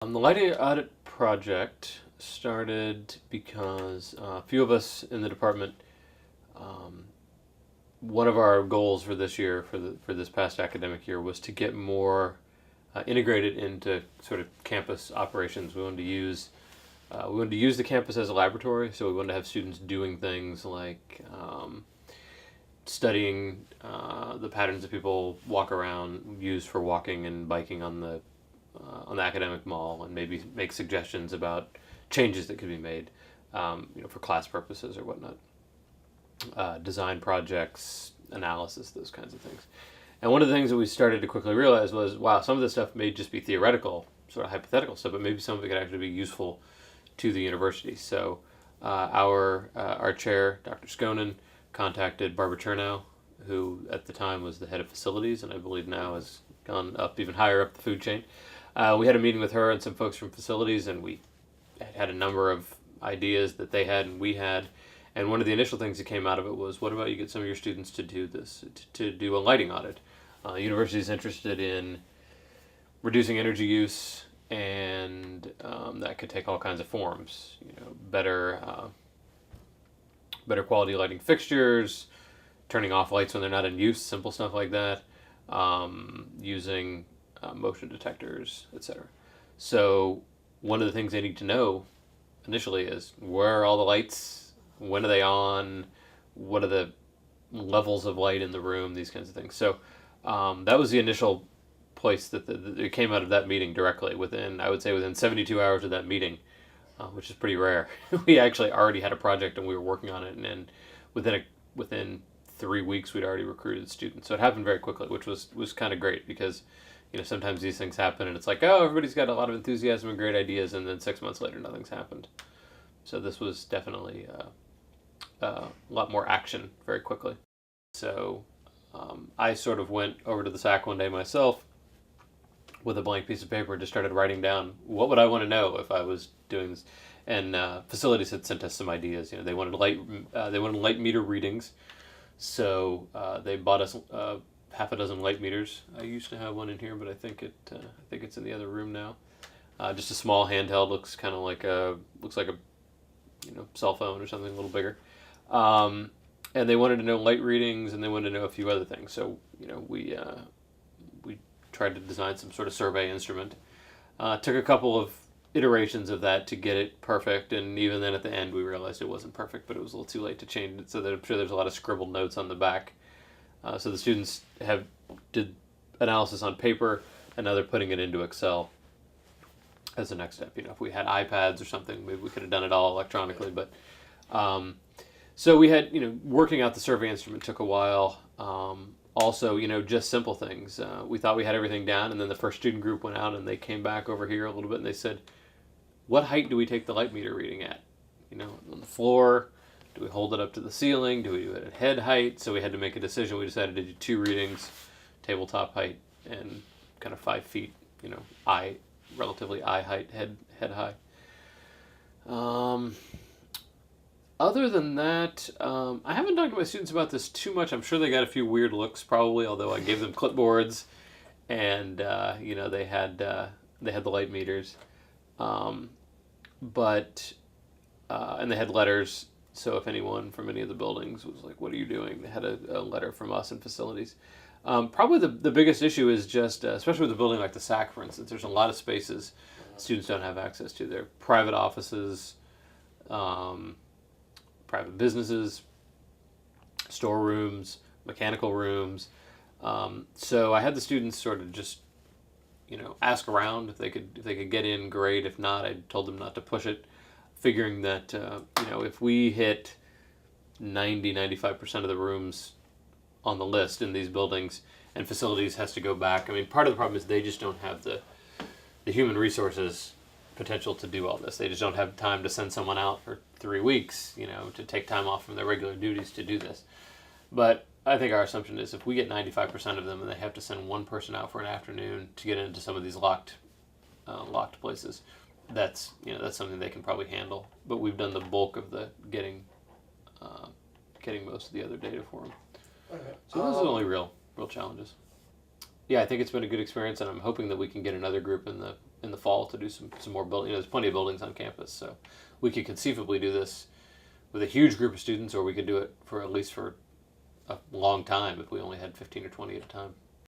The Lighting Audit project started because a few of us in the department, um, one of our goals for this year, for this past academic year, was to get more integrated into sort of campus operations. We wanted to use the campus as a laboratory, so we wanted to have students doing things like studying the patterns that people walk around, use for walking and biking on the academic mall, and maybe make suggestions about changes that could be made, for class purposes or whatnot. Design projects, analysis, those kinds of things. And one of the things that we started to quickly realize was, wow, some of this stuff may just be theoretical, sort of hypothetical stuff, but maybe some of it could actually be useful to the university. So our chair, Dr. Skonen, contacted Barbara Chernow, who at the time was the head of facilities, and I believe now has gone up even higher up the food chain. We had a meeting with her and some folks from facilities, and we had a number of ideas that they had and we had. And one of the initial things that came out of it was, what about you get some of your students to do this, to do a lighting audit? The university is interested in reducing energy use, and that could take all kinds of forms. Better quality lighting fixtures, turning off lights when they're not in use, simple stuff like that, using motion detectors, etc. So one of the things they need to know initially is, where are all the lights? When are they on? What are the levels of light in the room? These kinds of things. So that was the initial place that it came out of that meeting directly. I would say within 72 hours of that meeting, which is pretty rare. We actually already had a project and we were working on it, and within 3 weeks we'd already recruited students. So it happened very quickly, which was kind of great, because sometimes these things happen and it's like, oh, everybody's got a lot of enthusiasm and great ideas, and then 6 months later nothing's happened. So this was definitely a lot more action very quickly. So I sort of went over to the SAC one day myself with a blank piece of paper and just started writing down, what would I want to know if I was doing this. And facilities had sent us some ideas. They wanted light meter readings, so they bought us half a dozen light meters. I used to have one in here, but I think it's in the other room now. Just a small handheld, looks like a cell phone or something a little bigger. And they wanted to know light readings, and they wanted to know a few other things. So we tried to design some sort of survey instrument. Took a couple of iterations of that to get it perfect, and even then at the end we realized it wasn't perfect, but it was a little too late to change it. So I'm sure there's a lot of scribbled notes on the back. So the students did analysis on paper, and now they're putting it into Excel as the next step. If we had iPads or something, maybe we could have done it all electronically. But so we had, working out the survey instrument took a while. Also, just simple things. We thought we had everything down, and then the first student group went out and they came back over here a little bit and they said, what height do we take the light meter reading at? On the floor? Do we hold it up to the ceiling? Do we do it at head height? So we had to make a decision. We decided to do 2 readings, tabletop height and kind of 5 feet, relatively eye height, head high. Other than that, I haven't talked to my students about this too much. I'm sure they got a few weird looks probably, although I gave them clipboards, and they had the light meters, and they had letters. So if anyone from any of the buildings was like, "What are you doing?" they had a letter from us in facilities. Probably the biggest issue is just, especially with a building like the SAC, for instance, there's a lot of spaces students don't have access to. They're private offices, private businesses, storerooms, mechanical rooms. So I had the students sort of just, ask around if they could get in. Great. If not, I told them not to push it, figuring that if we hit 95% of the rooms on the list in these buildings, and facilities has to go back. I mean, part of the problem is they just don't have the human resources potential to do all this. They just don't have time to send someone out for 3 weeks, to take time off from their regular duties to do this. But I think our assumption is, if we get 95% of them and they have to send one person out for an afternoon to get into some of these locked places, that's something they can probably handle. But we've done the bulk of the getting most of the other data for them. Okay. So those are the only real challenges. Yeah, I think it's been a good experience, and I'm hoping that we can get another group in in the fall to do some more building. There's plenty of buildings on campus, so we could conceivably do this with a huge group of students, or we could do it for at least for a long time if we only had 15 or 20 at a time.